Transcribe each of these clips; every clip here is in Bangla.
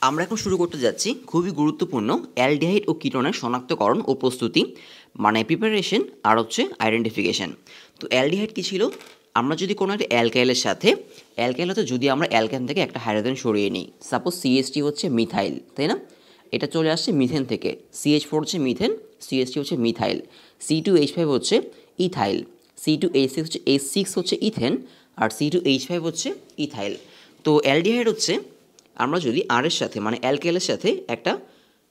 আমরা এখন শুরু করতে যাচ্ছি খুবই গুরুত্বপূর্ণ অ্যালডিহাইড ও কিটোনের শনাক্তকরণ ও প্রস্তুতি, মানে প্রিপারেশন আর হচ্ছে আইডেন্টিফিকেশন। তো অ্যালডিহাইড কী ছিল? আমরা যদি কোনো একটা অ্যালকাইলের সাথে অ্যালকাইল হতে যদি আমরা অ্যালকান থেকে একটা হাইড্রোজেন সরিয়ে নিই, সাপোজ সিএইচটি হচ্ছে মিথাইল, তাই না? এটা চলে আসছে মিথেন থেকে, CH4 হচ্ছে মিথেন, CH3 হচ্ছে মিথাইল, C2H5 হচ্ছে ইথাইল, C2H6 হচ্ছে H6 হচ্ছে ইথেন, আর C2H5 হচ্ছে ইথাইল। তো অ্যালডিহাইড হচ্ছে আমরা যদি আর এর সাথে মানে অ্যালকাইলের সাথে একটা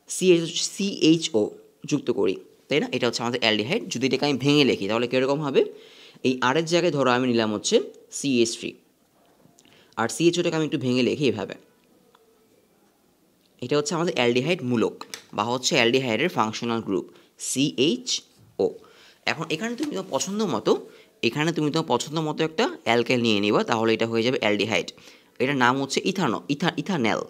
CHO যুক্ত করি, তাই না? এটা হচ্ছে আমাদের অ্যালডিহাইড। যদি এটাকে আমি ভেঙে লিখি তাহলে কীরকম হবে? এই আর এর জায়গায় ধরো আমি নিলাম হচ্ছে CH3, আর CHOটাকে আমি একটু ভেঙে লিখি এভাবে। এটা হচ্ছে আমাদের অ্যালডিহাইড মূলক বা হচ্ছে অ্যালডিহাইডের ফাংশনাল গ্রুপ CHO। এখন এখানে তুমি তোমার পছন্দ মতো একটা অ্যালকাইল নিয়ে নিবা, তাহলে এটা হয়ে যাবে অ্যালডিহাইড। এটার নাম হচ্ছে ইথানেল।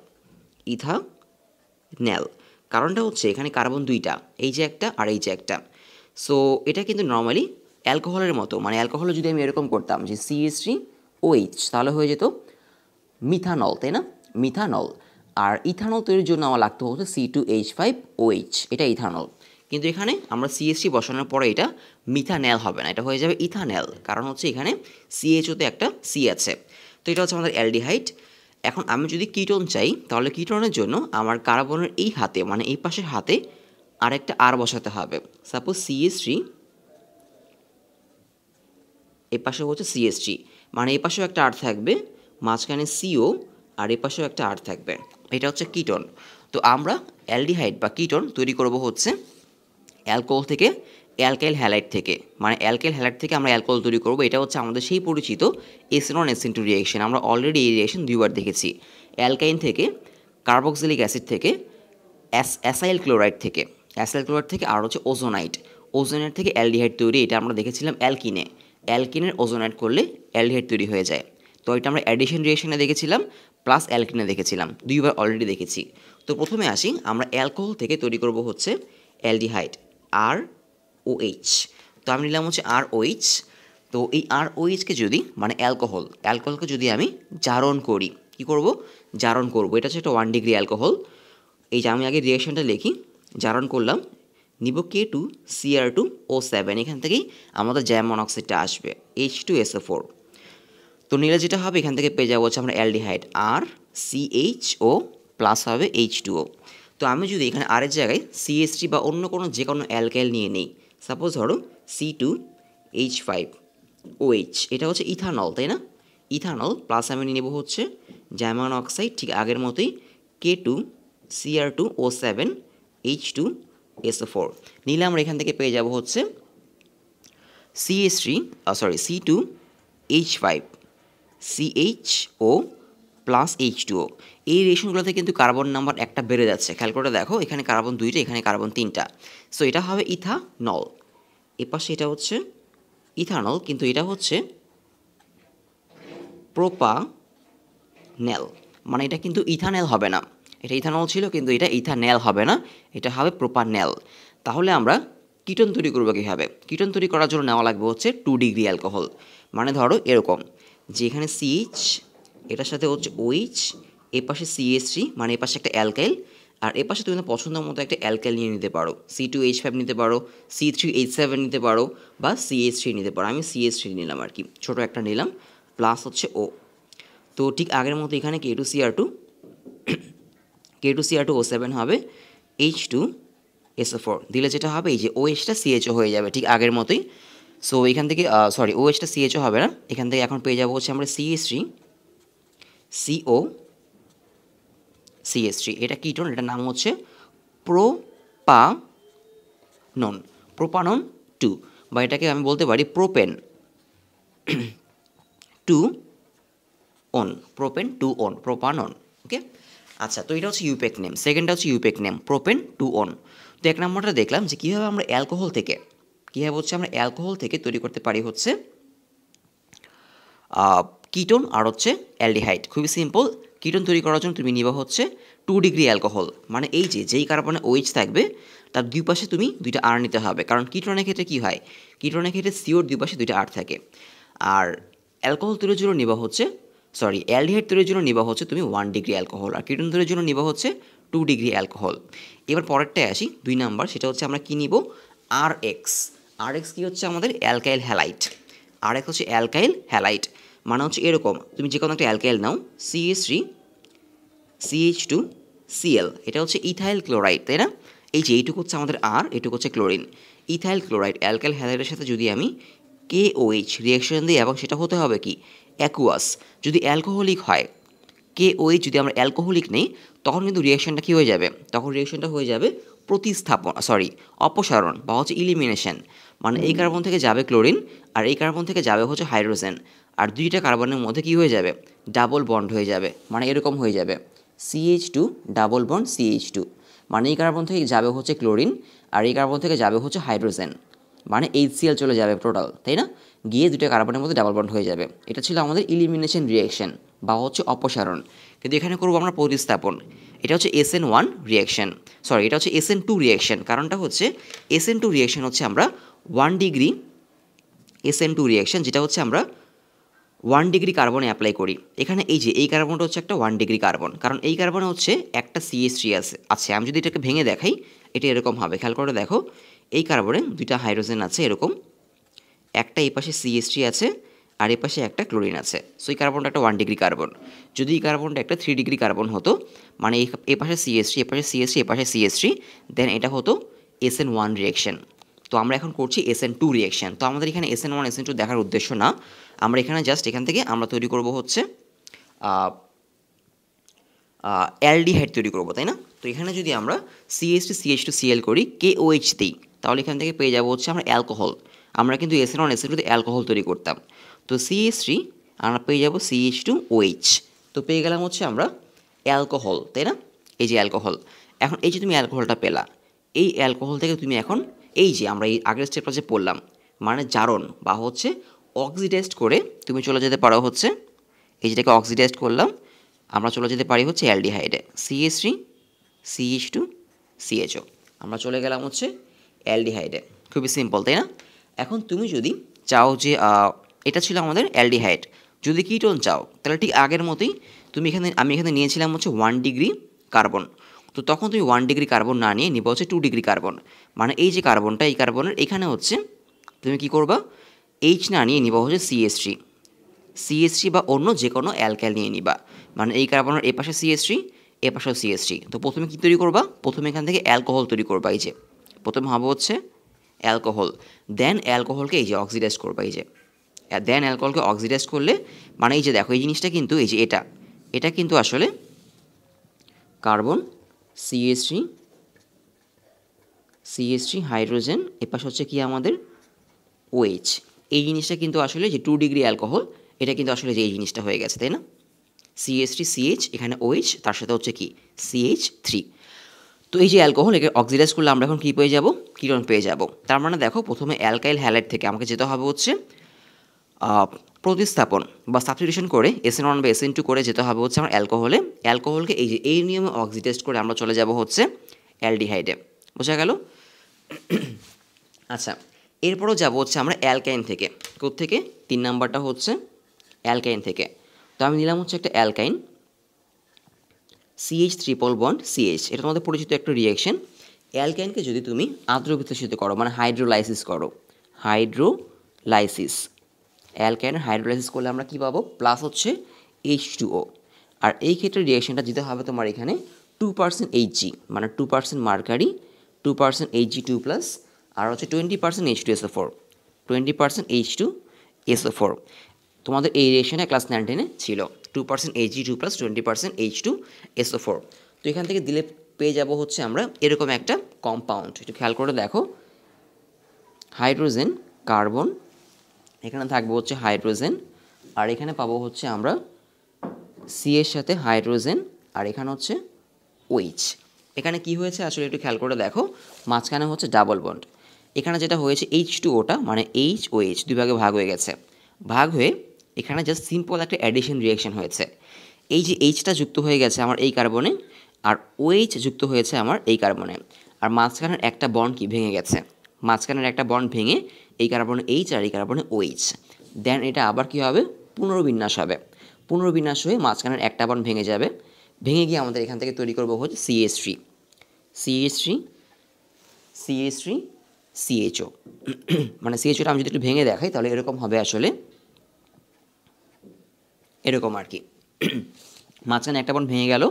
কারণটা হচ্ছে এখানে কার্বন দুইটা, এই যে একটা আর এই যে একটা। সো এটা কিন্তু নর্মালি অ্যালকোহলের মতো, মানে অ্যালকোহলে যদি আমি এরকম করতাম যে CH3OH তাহলে হয়ে যেত মিথানল, তাই না? মিথানল। আর ইথানল তৈরির জন্য আমার লাগতে হচ্ছে C2H5OH, এটা ইথানল। কিন্তু এখানে আমরা CH3 বসানোর পরে এটা মিথানেল হবে না, এটা হয়ে যাবে ইথানেল, কারণ হচ্ছে এখানে CHOতে একটা C আছে। তো এটা হচ্ছে আমাদের অ্যালডিহাইড। এখন আমি যদি কিটোন চাই তাহলে কিটোনের জন্য আমার কার্বনের এই হাতে মানে এই পাশের হাতে আরেকটা আর বসাতে হবে। সাপোজ CH3, এই পাশে হচ্ছে CH3, মানে এই পাশেও একটা আর থাকবে, মাঝখানে CO, আর এই পাশেও একটা আর থাকবে। এটা হচ্ছে কিটোন। তো আমরা অ্যালডিহাইড বা কিটোন তৈরি করব হচ্ছে অ্যালকোহল থেকে, অ্যালকাইল হ্যালাইড থেকে, মানে অ্যালকাইল হ্যালাইড থেকে আমরা অ্যালকোহল তৈরি করব। এটা হচ্ছে আমাদের সেই পরিচিত SN1SN2 রিয়েকশন। আমরা অলরেডি এই রিয়েকশন দুইবার দেখেছি। অ্যালকাইন থেকে, কার্বক্সিলিক অ্যাসিড থেকে, অ্যাসাইল ক্লোরাইড থেকে, আর হচ্ছে ওজোনাইট থেকে অ্যালডিহাইড তৈরি। এটা আমরা দেখেছিলাম অ্যালকিনের ওজোনাইট করলে অ্যালডিহাইড তৈরি হয়ে যায়। তো এটা আমরা অ্যাডিশন রিয়েকশনে দেখেছিলাম, প্লাস অ্যালকিনে দেখেছিলাম, দুইবার অলরেডি দেখেছি। তো প্রথমে আসি, আমরা অ্যালকোহল থেকে তৈরি করব হচ্ছে অ্যালডিহাইড ROH। তো আমি নিলাম হচ্ছে ROH। তো এই ROH-কে যদি মানে অ্যালকোহলকে যদি আমি জারণ করি, কী করব? জারণ করব। এটা হচ্ছে একটা 1 ডিগ্রি অ্যালকোহল। এই যে আমি আগে রিয়েকশনটা লিখি, জারণ করলাম, নিব K2Cr2O7, এখান থেকেই আমাদের জায়াম মনোক্সাইডটা আসবে, H2SO4। তো নিলে যেটা হবে এখান থেকে পেয়ে যাবো হচ্ছে আমরা অ্যালডিহাইড RCHO প্লাস হবে H2O। তো আমি যদি এখানে আর এর জায়গায় CH3 বা অন্য কোনো যে কোনো অ্যালকাইল নিয়ে নিই, সাপোজ ধরো C2H5OH, এটা হচ্ছে ইথানল, তাই না? ইথানল প্লাস আমি নিয়ে নেব হচ্ছে জার্মান অক্সাইড, ঠিক আগের মতোই K2Cr2O7 H2SO4 নিলে আমরা এখান থেকে পেয়ে যাব হচ্ছে C2H5CHO প্লাস H2O। এই রিয়েকশনগুলোতে কিন্তু কার্বন নাম্বার একটা বেড়ে যাচ্ছে, খেয়াল করে দেখো, এখানে কার্বন 2টা, এখানে কার্বন 3টা। সো এটা হবে ইথানল। এপাশে এটা হচ্ছে ইথানল, কিন্তু এটা হচ্ছে প্রোপানেল, মানে এটা কিন্তু ইথানেল হবে না। এটা ইথানল ছিল কিন্তু এটা ইথানেল হবে না, এটা হবে প্রোপানেল। তাহলে আমরা কিটোন তৈরি করবো কীভাবে? কিটোন তৈরি করার জন্য নেওয়া লাগবে হচ্ছে 2 ডিগ্রি অ্যালকোহল। মানে ধরো এরকম যে এখানে CH, এটার সাথে হচ্ছে OH, এ পাশে CH3, মানে এ পাশে একটা অ্যালকাইল, আর এ পাশে তুমি পছন্দ মতো একটা অ্যালকাইল নিয়ে নিতে পারো, C2H5 নিতে পারো, C3H7 নিতে পারো, বা CH3 নিতে পারো। আমি CH3 নিলাম আর কি, ছোটো একটা নিলাম, প্লাস হচ্ছে O। তো ঠিক আগের মতো এখানে K2Cr2O7 হবে H2SO4 দিলে যেটা হবে এই যে OHটা CHO হয়ে যাবে ঠিক আগের মতোই। সো এখান থেকে OHটা CHO হবে না, এখান থেকে এখন পেয়ে যাবো হচ্ছে আমরা CH3, এটা কিটোন, এটার নাম হচ্ছে প্রোপানন 2, বা এটাকে আমি বলতে পারি প্রোপেন 2 প্রোপানন। ওকে, আচ্ছা, তো এটা হচ্ছে ইউপেক নেম। সেকেন্ডটা হচ্ছে ইউপেক নেম প্রোপেন 2 তো এক নম্বরটা দেখলাম যে কীভাবে আমরা অ্যালকোহল থেকে তৈরি করতে পারি হচ্ছে কিটোন আর হচ্ছে অ্যালডিহাইড। খুবই সিম্পল। কিটোন তৈরি করার জন্য তুমি নিবা হচ্ছে 2 ডিগ্রি অ্যালকোহল, মানে এই যেই কার্বনে OH থাকবে তার দুই পাশে তুমি 2টা আর নিতে হবে, কারণ কিটোনের ক্ষেত্রে কী হয়, কিটোনের ক্ষেত্রে COর দুই পাশে 2টা আর থাকে। আর অ্যালকোহল তৈরির জন্য নিবা হচ্ছে সরি অ্যালডিহাইড তৈরির জন্য নিবা হচ্ছে তুমি 1 ডিগ্রি অ্যালকোহল, আর কিটোন তৈরির জন্য নিবা হচ্ছে 2 ডিগ্রি অ্যালকোহল। এবার পরেরটায় আসি 2 নাম্বার, সেটা হচ্ছে আমরা কি নিব আরএক্স। আরএক্স কি হচ্ছে আমাদের অ্যালকাইল হ্যালাইড। আরএক্স হচ্ছে অ্যালকাইল হ্যালাইড, মানে হচ্ছে এরকম তুমি যে কোনো একটা অ্যালকাইল নাও CH3 CH2 Cl, এটা হচ্ছে ইথাইল ক্লোরাইড, তাই না? এই যে এইটুকু হচ্ছে আমাদের আর, এটুকু হচ্ছে ক্লোরিন। ইথাইল ক্লোরাইড অ্যালকাইল হ্যালাইডের সাথে যদি আমি KOH রিয়াকশন দিই এবং সেটা হতে হবে কি অ্যাকুয়াস। যদি অ্যালকোহলিক হয় KOH যদি আমরা অ্যালকোহলিক নেই তখন কিন্তু রিয়াকশনটা কী হয়ে যাবে, তখন রিয়াকশনটা হয়ে যাবে প্রতিস্থাপন অপসারণ বা হচ্ছে ইলিমিনেশন। মানে এই কার্বন থেকে যাবে ক্লোরিন আর এই কার্বন থেকে যাবে হচ্ছে হাইড্রোজেন, আর দুইটা কার্বনের মধ্যে কী হয়ে যাবে ডাবল বন্ড হয়ে যাবে, মানে এরকম হয়ে যাবে CH2 ডাবল বন্ড CH2, মানে এই কার্বন থেকে যাবে হচ্ছে ক্লোরিন আর এই কার্বন থেকে যাবে হচ্ছে হাইড্রোজেন, মানে HCl চলে যাবে টোটাল, তাই না? গিয়ে দুটো কার্বনের মধ্যে ডাবল বন্ড হয়ে যাবে। এটা ছিল আমাদের ইলিমিনেশন রিয়াকশন বা হচ্ছে অপসারণ। কিন্তু এখানে করবো আমরা প্রতিস্থাপন। এটা হচ্ছে SN1 রিয়াকশন, এটা হচ্ছে SN2 রিয়াকশন। কারণটা হচ্ছে SN2 রিয়াকশন হচ্ছে আমরা 1 ডিগ্রি SN2 রিয়াকশন, যেটা হচ্ছে আমরা 1 ডিগ্রি কার্বনে অ্যাপ্লাই করি। এখানে এই যে এই কার্বনটা হচ্ছে একটা 1 ডিগ্রি কার্বন, কারণ এই কার্বনে হচ্ছে একটা CH3 আছে। আমি যদি এটাকে ভেঙে দেখাই এটা এরকম হবে, খেয়াল করে দেখো এই কার্বনে দুইটা হাইড্রোজেন আছে এরকম, একটা এই পাশে CH3 আছে আর এই পাশে একটা ক্লোরিন আছে। সো এই কার্বনটা একটা 1 ডিগ্রি কার্বন। যদি এই কার্বনটা একটা 3 ডিগ্রি কার্বন হতো, মানে এই পাশে CH3 এ পাশে CH3 এ পাশে CH3, দেন এটা হতো SN1 রিয়াকশন। তো আমরা এখন করছি SN2 রিয়াকশন। তো আমাদের এখানে SN1 SN2 দেখার উদ্দেশ্য না, আমরা এখানে জাস্ট এখান থেকে আমরা তৈরি করব হচ্ছে অ্যালডিহাইড তৈরি করব, তাই না? তো এখানে যদি আমরা CH3 CH2 Cl করি KOH দিই তাহলে এখান থেকে পেয়ে যাব হচ্ছে আমরা অ্যালকোহল। আমরা কিন্তু SN1 SN2 তে অ্যালকোহল তৈরি করতাম। তো CH3 আমরা পেয়ে যাব CH2OH, তো পেয়ে গেলাম হচ্ছে আমরা অ্যালকোহল, তাই না? এই যে অ্যালকোহল। এখন এই যে তুমি অ্যালকোহলটা পেলা, এই অ্যালকোহল থেকে তুমি এখন এই যে আমরা এই আগের স্টেপটা যে পড়লাম, মানে জারণ বা হচ্ছে অক্সিডাইজড করে তুমি চলে যেতে পারো হচ্ছে এই যেটাকে অক্সিডাইজড করলাম, আমরা চলে যেতে পারি হচ্ছে অ্যালডিহাইডে CH3 CH2 CHO, আমরা চলে গেলাম হচ্ছে অ্যালডিহাইডে। খুবই সিম্পল, তাই না? এখন তুমি যদি চাও যে এটা ছিল আমাদের অ্যালডিহাইড, যদি কিটোন চাও তাহলে ঠিক আগের মতোই তুমি আমি এখানে নিয়েছিলাম হচ্ছে 1 ডিগ্রি কার্বন। তো তখন তুমি 1 ডিগ্রি কার্বন না নিয়ে নিবা হচ্ছে 2 ডিগ্রি কার্বন, মানে এই যে কার্বনটা এই কার্বনের এখানে হচ্ছে তুমি কি করবা H না নিয়ে নিবা হচ্ছে CH3 বা অন্য যে কোনো অ্যালকাইল নিয়ে নিবা, মানে এই কার্বনের এ পাশে CH3 এ পাশেও CH3। তো প্রথমে কী তৈরি করবা, প্রথমে এখান থেকে অ্যালকোহল তৈরি করবা, এই যে প্রথমে হবে হচ্ছে অ্যালকোহল, দেন অ্যালকোহলকে এই যে অক্সিডাইজ করবা, এই যে দেন অ্যালকোহলকে অক্সিডাইজ করলে মানে এই যে দেখো এই জিনিসটা কিন্তু এই যে এটা কিন্তু আসলে কার্বন CH3 হাইড্রোজেন, এ পাশে হচ্ছে কি আমাদের OH। এই জিনিসটা কিন্তু আসলে যে 2 ডিগ্রি অ্যালকোহল, এটা কিন্তু আসলে যে এই জিনিসটা হয়ে গেছে, তাই না? CH3 CH এখানে OH, তার সাথে হচ্ছে কি CH3। তো এই যে অ্যালকোহল একে অক্সিডাইজ করলে আমরা এখন কী পেয়ে যাব, কিটোন পেয়ে যাব। তার মানে দেখো প্রথমে অ্যালকাইল হ্যালাইড থেকে আমাকে যেতে হবে হচ্ছে প্রতিস্থাপন বা সাবস্টিটিউশন করে SN1 বা SN2 করে যেতে হবে হচ্ছে আমার অ্যালকোহলকে এই যে এই নিয়মে অক্সিডাইজ করে আমরা চলে যাব হচ্ছে অ্যালডিহাইডে। বোঝা গেল? আচ্ছা, এরপরও যাব হচ্ছে আমরা অ্যালকাইন থেকে। কোত্থেকে? 3 নাম্বারটা হচ্ছে অ্যালকাইন থেকে। তো আমি নিলাম হচ্ছে একটা অ্যালকাইন CH ট্রিপল বন্ড CH, এটা তোমাদের পরিচিত একটা রিয়াকশন। অ্যালকাইনকে যদি তুমি আদ্র বিশ্লেষিত করো মানে হাইড্রোলাইসিস করো, অ্যালকাইনের হাইড্রোলাইসিস করলে আমরা কী পাবো, প্লাস হচ্ছে H2O। আর এই ক্ষেত্রে রিয়াকশনটা দিতে হবে তোমার এখানে 2% Hg, মানে 2% মার্কারি, 2% Hg2+, আর হচ্ছে 20% H2SO4, 20% H2SO4। তোমাদের এই রিয়েকশনে ক্লাস 9-10 ছিল 2% Hg2+ 20% H2SO4। তো এখান থেকে দিলে পেয়ে যাব হচ্ছে আমরা এরকম একটা কম্পাউন্ড। একটু খেয়াল করে দেখো, হাইড্রোজেন কার্বন, এখানে থাকবে হচ্ছে হাইড্রোজেন, আর এখানে পাবো হচ্ছে আমরা সি এর সাথে হাইড্রোজেন, আর এখানে হচ্ছে OH। এখানে কি হয়েছে আসলে একটু খেয়াল করে দেখো, মাঝখানে হচ্ছে ডাবল বন্ড। এখানে যেটা হয়েছে H2Oটা মানে HOH দুই ভাগে ভাগ হয়ে গেছে, ভাগ হয়ে এখানে জাস্ট সিম্পল একটা অ্যাডিশন রিয়াকশন হয়েছে। এই যে Hটা যুক্ত হয়ে গেছে আমার এই কার্বনে, আর OH যুক্ত হয়েছে আমার এই কার্বনে, আর মাঝখানের একটা বন্ড কি ভেঙে গেছে, মাঝখানের একটা বন্ড ভেঙে এই কার্বনে H আর এই কার্বনে OH। দেন এটা আবার কি হবে, পুনর্বিন্যাস হবে। পুনর্বিন্যাস হয়ে মাঝখানের একটা বন্ড ভেঙে যাবে, ভেঙে গিয়ে আমাদের এখান থেকে তৈরি করবো হচ্ছে CH3 CH3 CH3 CHO মানে CHOটা আমি যদি একটু ভেঙে দেখাই তাহলে এরকম হবে আসলে, এরকম আর কি। মাঝখানে একটা বন্ড ভেঙে গেল,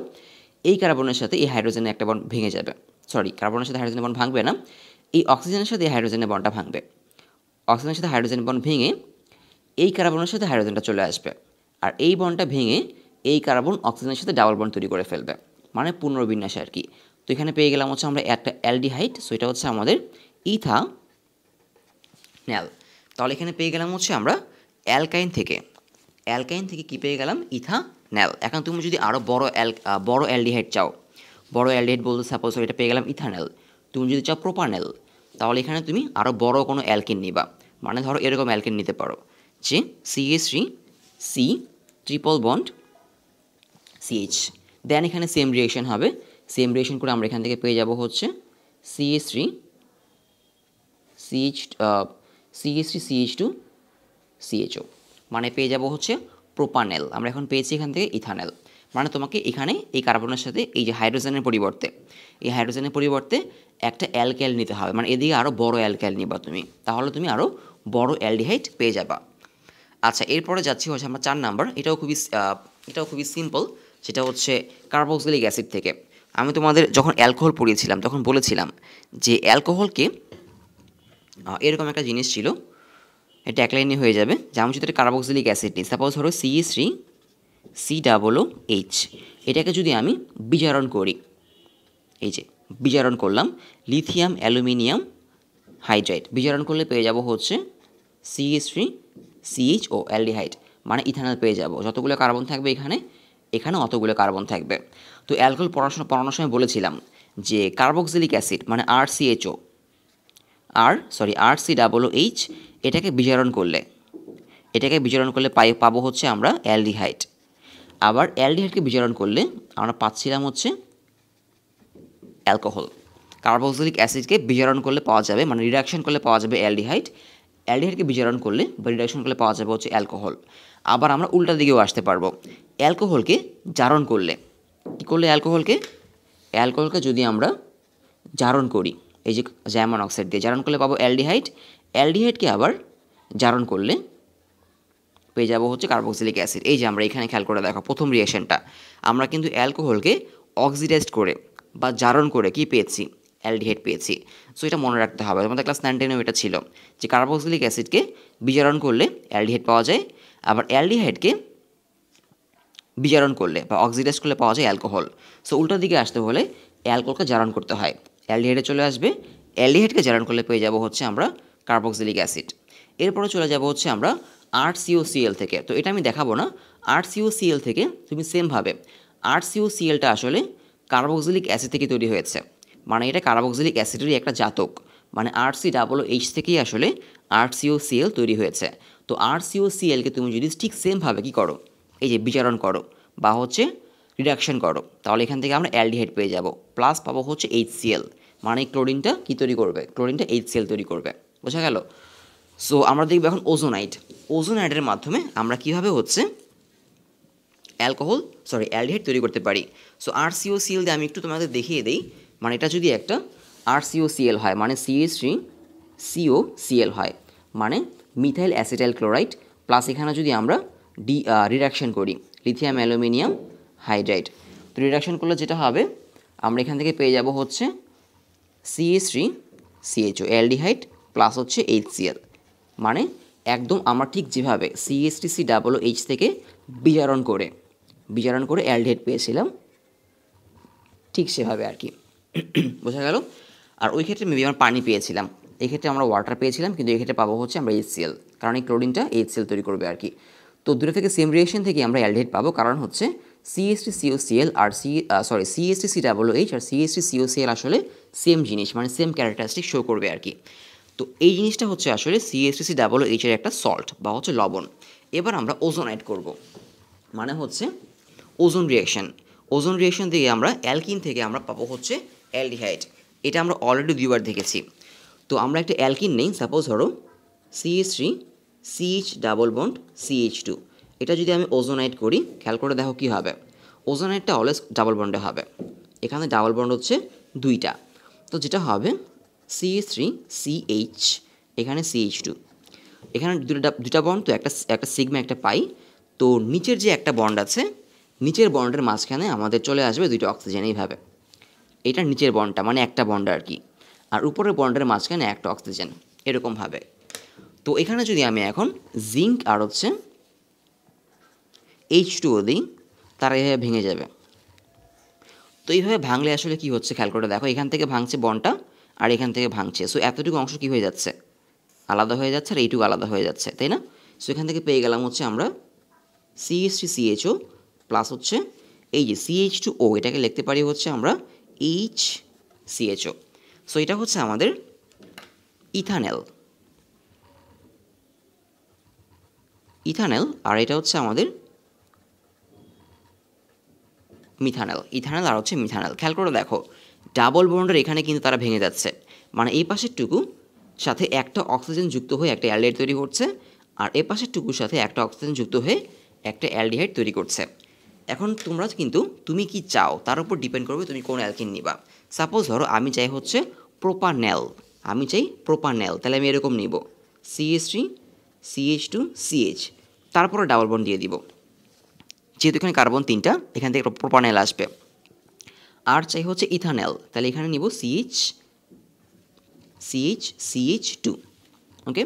এই কার্বনের সাথে এই হাইড্রোজেনের একটা বন্ড ভেঙে যাবে, সরি কার্বনের সাথে হাইড্রোজেনের বন্ড ভাঙবে না, এই অক্সিজেনের সাথে এই হাইড্রোজেনের বন্ডটা ভাঙবে, অক্সিজেনের সাথে হাইড্রোজেন বন্ড ভেঙে এই কার্বনের সাথে হাইড্রোজেনটা চলে আসবে, আর এই বন্ডটা ভেঙে এই কার্বন অক্সিজেনের সাথে ডাবল বন্ড তৈরি করে ফেলবে, মানে পুনর্বিন্যাস আর কি। তো এখানে পেয়ে গেলাম হচ্ছে আমরা একটা অ্যালডিহাইড, সো এটা হচ্ছে আমাদের ইথানল। তাহলে এখানে পেয়ে গেলাম হচ্ছে আমরা অ্যালকাইন থেকে কি পেয়ে গেলাম, ইথানল। এখন তুমি যদি আরও বড় অ্যালডিহাইড চাও, বড় অ্যালডিহাইড বলতে সাপোজ এটা পেয়ে গেলাম ইথানল, তুমি যদি চাও প্রোপানল, তাহলে এখানে তুমি আরও বড় কোনো অ্যালকিন নিবা, মানে ধরো এরকম অ্যালকিন নিতে পারো যে CH3 C triple bond CH, দেন এখানে সেম রিয়েকশন হবে, সেম রিয়েকশন করে আমরা এখান থেকে পেয়ে যাব হচ্ছে CH3 CH2 CHO, মানে পেয়ে যাব হচ্ছে প্রোপানেল। আমরা এখন পেয়েছি এখান থেকে ইথানেল, মানে তোমাকে এখানে এই কার্বনের সাথে এই যে হাইড্রোজেনের পরিবর্তে একটা অ্যালকাইল নিতে হবে, মানে এদিকে আরও বড় অ্যালকাইল নিবা তুমি, তাহলে তুমি আরও বড় অ্যালডিহাইড পেয়ে যাবা। আচ্ছা, এরপরে যাচ্ছি হচ্ছে আমরা 4 নাম্বার, এটাও খুবই সিম্পল, সেটা হচ্ছে কার্বক্সিলিক অ্যাসিড থেকে। আমি তোমাদের যখন অ্যালকোহল পড়িয়েছিলাম তখন বলেছিলাম যে অ্যালকোহলকে এরকম একটা জিনিস ছিল, এটা এক লাইনে হয়ে যাবে, যে আমি যদি একটা কার্বক্সিলিক অ্যাসিড নিই, সাপোজ ধরো CH3 COOH, এটাকে যদি আমি বিজারণ করি, এই যে বিজারণ করলাম লিথিয়াম অ্যালুমিনিয়াম হাইড্রাইড, বিজারণ করলে পেয়ে যাব হচ্ছে CH3 CHO অ্যালডিহাইড, মানে ইথানল পেয়ে যাব। যতগুলো কার্বন থাকবে এখানে অতগুলো কার্বন থাকবে। তো অ্যালকোহল পড়ানোর সময় বলেছিলাম যে কার্বক্সিলিক অ্যাসিড মানে RCOH এটাকে বিজারণ করলে পাবো হচ্ছে আমরা অ্যালডিহাইড। আবার অ্যালডিহাইডকে বিজারণ করলে আমরা পাচ্ছিলাম হচ্ছে অ্যালকোহল। কার্বক্সিলিক অ্যাসিডকে বিজারণ করলে পাওয়া যাবে, মানে রিডাকশন করলে পাওয়া যাবে অ্যালডিহাইড, অ্যালডিহাইডকে বিজারণ করলে বা রিডাকশন করলে পাওয়া যাবে হচ্ছে অ্যালকোহল। আবার আমরা উল্টা দিকেও আসতে পারবো, অ্যালকোহলকে জারণ করলে কী করলে, অ্যালকোহলকে যদি আমরা জারণ করি এই যে জার্মান অক্সাইড দিয়ে জারণ করলে পাবো অ্যালডিহাইড, অ্যালডিহাইডকে আবার জারণ করলে পেয়ে যাবো হচ্ছে কার্বক্সিলিক অ্যাসিড। এই যে আমরা এখানে খেয়াল করে দেখো প্রথম রিয়েকশনটা, আমরা কিন্তু অ্যালকোহলকে অক্সিডাইজড করে বা জারণ করে কি পেয়েছি, অ্যালডিহাইড পেয়েছি। সো এটা মনে রাখতে হবে, আমাদের ক্লাস 9-10 এটা ছিল যে কার্বক্সিলিক অ্যাসিডকে বিজারণ করলে অ্যালডিহাইড পাওয়া যায়, আবার অ্যালডিহাইডকে বিজারণ করলে বা অক্সিডাইজ করলে পাওয়া যায় অ্যালকোহল। সো উল্টো দিকে আসতে হলে অ্যালকোহলকে জারণ করতে হয়, অ্যালডিহাইডে চলে আসবে, অ্যালডিহাইডকে জারণ করলে পেয়ে যাব হচ্ছে আমরা কার্বক্সিলিক অ্যাসিড। এরপরে চলে যাব হচ্ছে আমরা RCOCl থেকে। তো এটা আমি দেখাবো না, RCOCl থেকে তুমি সেমভাবে, RCOClটা আসলে কার্বক্সিলিক অ্যাসিড থেকে তৈরি হয়েছে, মানে এটা কার্বক্সিলিক অ্যাসিডেরই একটা জাতক, মানে RCOOH থেকেই আসলে RCOCl তৈরি হয়েছে। তো RCOClকে তুমি যদি ঠিক সেমভাবে কী করো, এই যে বিজারণ করো বা হচ্ছে রিডাকশন করো, তাহলে এখান থেকে আমরা অ্যালডিহাইড পেয়ে যাব, প্লাস পাবো হচ্ছে HCl, মানে ক্লোরিনটা কী তৈরি করবে, ক্লোরিনটা HCl তৈরি করবে। বোঝা গেল? সো আমরা দেখব এখন ওজোনাইডের মাধ্যমে আমরা কীভাবে হচ্ছে অ্যালডিহাইড তৈরি করতে পারি। সো RCOCl দিয়ে আমি একটু তোমাদের দেখিয়ে দিই, মানে এটা যদি একটা RCOCl হয় মানে CH3COCl হয়, মানে মিথাইল অ্যাসিটাইল ক্লোরাইড, প্লাস এখানে যদি আমরা রিডাকশন করি লিথিয়াম অ্যালুমিনিয়াম হাইড্রাইড, তো রিডাকশন করলে যেটা হবে আমরা এখান থেকে পেয়ে যাব হচ্ছে CH3CHO অ্যালডিহাইড প্লাস হচ্ছে HCl, মানে একদম আমরা ঠিক যেভাবে CH3COOH থেকে বিজারণ করে অ্যালডিহাইড পেয়েছিলাম ঠিক সেভাবে আর কি। বোঝা গেল? আর ওই ক্ষেত্রে মেবি আমরা পানি পেয়েছিলাম, এই ক্ষেত্রে আমরা ওয়াটার পেয়েছিলাম, কিন্তু এই ক্ষেত্রে পাবো হচ্ছে আমরা HCl, কারণ এই ক্লোরিনটা HCl তৈরি করবে আর কি। তো দুটো থেকে সেম রিয়েকশন থেকে আমরা অ্যালডিহাইড পাবো, কারণ হচ্ছে CH3COCl আর CH3COOH আর CH3COCl আসলে সেম জিনিস, মানে সেম ক্যারেক্টারিস্টিক শো করবে আর কি। তো এই জিনিসটা হচ্ছে আসলে CH3COOH এর একটা সল্ট বা হচ্ছে লবণ। এবার আমরা ওজোনাইড করব, মানে হচ্ছে ওজোন রিয়েকশন থেকে আমরা অ্যালকিন থেকে আমরা পাবো হচ্ছে অ্যালডিহাইড। এটা আমরা অলরেডি 2বার দেখেছি। তো আমরা একটা অ্যালকিন নেই, সাপোজ ধরো CH3 CH double bond CH2, এটা যদি আমি ওজোনাইট করি, খেয়াল করে দেখো কী হবে। ওজোনাইটটা অলওয়েজ ডাবল বন্ডে হবে, এখানে ডাবল বন্ড হচ্ছে 2টা। তো যেটা হবে CH3CH, এখানে CH2, এখানে দুটা বন্ড, তো একটা সিগমা একটা পাই। তো নিচের যে একটা বন্ড আছে, নিচের বন্ডের মাঝখানে আমাদের চলে আসবে 2টা অক্সিজেন এইভাবে। এটা নিচের বন্ডটা মানে একটা বন্ড আর কি, আর উপরের বন্ডের মাঝখানে একটা অক্সিজেন, এরকমভাবে। তো এখানে যদি আমি এখন জিঙ্ক আর হচ্ছে H2O দিই, তারা এইভাবে ভেঙে যাবে। তো এইভাবে ভাঙলে আসলে কি হচ্ছে খেয়াল করে দেখো, এখান থেকে ভাঙছে বন্ডটা আর এখান থেকে ভাঙছে। সো এতটুকু অংশ কি হয়ে যাচ্ছে, আলাদা হয়ে যাচ্ছে, আর এইটুকু আলাদা হয়ে যাচ্ছে, তাই না? সো এখান থেকে পেয়ে গেলাম হচ্ছে আমরা CH3CHO প্লাস হচ্ছে এই যে CH2O, এটাকে লিখতে পারি হচ্ছে আমরা HCHO। সো এটা হচ্ছে আমাদের ইথানেল, আর এটা হচ্ছে আমাদের মিথানেল। ইথানেল আর হচ্ছে মিথানেল। খেয়াল করে দেখো, ডাবল বন্ডের এখানে কিন্তু তারা ভেঙে যাচ্ছে, মানে এই পাশের টুকু সাথে একটা অক্সিজেন যুক্ত হয়ে একটা অ্যালডিহাইড তৈরি করছে, আর এ পাশের টুকুর সাথে একটা অক্সিজেন যুক্ত হয়ে একটা অ্যালডিহাইড তৈরি করছে। এখন তোমরা কিন্তু তুমি কি চাও তার উপর ডিপেন্ড করবে তুমি কোন অ্যালকিন নিবা। সাপোজ ধরো আমি চাই হচ্ছে প্রোপানেল, তাহলে আমি এরকম নিব CH3CH2CH, তারপরে ডাবল বন্ড দিয়ে দিব, যেহেতু এখানে কার্বন 3টা, এখান থেকে প্রোপানেল আসবে। আর চাই হচ্ছে ইথানেল, তাহলে এখানে নিব CH2, ওকে।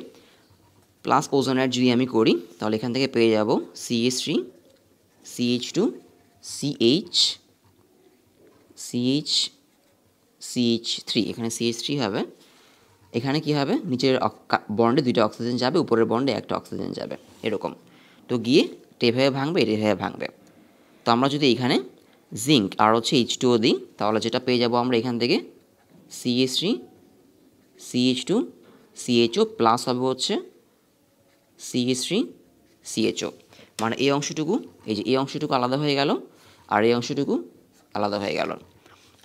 প্লাস ওজোনাইট যদি আমি করি, তাহলে এখান থেকে পেয়ে যাব CH3CH2CH3, এখানে CH3 হবে। এখানে কি হবে, নিচের বন্ডে 2টা অক্সিজেন যাবে, উপরের বন্ডে একটা অক্সিজেন যাবে, এরকম। তো গিয়ে এভাবে ভাঙবে, এভাবে ভাঙবে। তো আমরা যদি এখানে জিঙ্ক আর হচ্ছে H2O দিই, তাহলে যেটা পেয়ে যাব আমরা এখান থেকে CH3CH2CHO প্লাস হবে হচ্ছে CH3CHO, মানে এই অংশটুকু, এই যে এই অংশটুকু আলাদা হয়ে গেল, আর এই অংশটুকু আলাদা হয়ে গেল।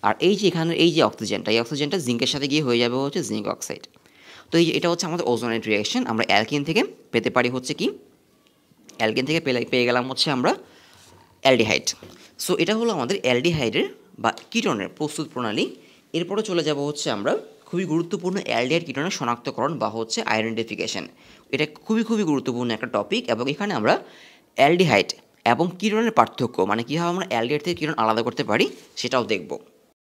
আর এই যে এখানে এই যে অক্সিজেনটা, এই অক্সিজেনটা জিঙ্কের সাথে গিয়ে হয়ে যাবে হচ্ছে জিঙ্ক অক্সাইড। তো এই যে এটা হচ্ছে আমাদের ওজোনাইট রিঅ্যাকশন। আমরা অ্যালকিন থেকে পেতে পারি হচ্ছে কি, অ্যালকিন থেকে পেয়ে গেলাম হচ্ছে আমরা অ্যালডিহাইড। সো এটা হলো আমাদের অ্যালডিহাইডের বা কিটোনের প্রস্তুত প্রণালী। এরপরে চলে যাব হচ্ছে আমরা খুবই গুরুত্বপূর্ণ অ্যালডিহাইড কিটোনের শনাক্তকরণ বা হচ্ছে আইডেন্টিফিকেশন। এটা খুবই গুরুত্বপূর্ণ একটা টপিক, এবং এখানে আমরা অ্যালডিহাইড এবং কিটোনের পার্থক্য, মানে কীভাবে আমরা অ্যালডিহাইড থেকে কিটোন আলাদা করতে পারি সেটাও দেখব।